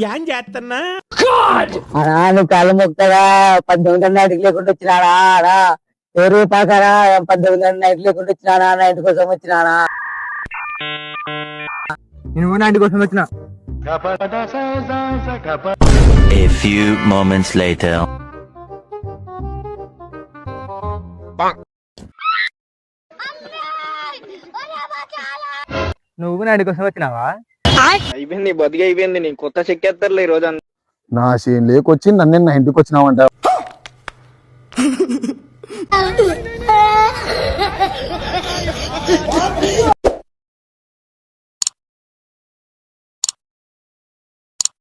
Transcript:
ఏం చేస్తున్నా నువ్వు కాళ్ళు మొక్తారా 18 నైట్కి లేకుండా వచ్చినాడా ఎవరు పాకారా 18 నైట్ లేకుండా వచ్చినాడా నా ఇంటి కోసం వచ్చినాడా నేను నా ఇంటి కోసం వచ్చిన A few moments later. నువ్వు నా ఇంటి కోసం వచ్చినావా అయిపోయింది బతికి అయిపోయింది నీ కొత్త చెక్కేస్తారులే ఈ రోజు నా సీన్ లేకొచ్చి నన్ను నా ఇంటికి వచ్చినావంట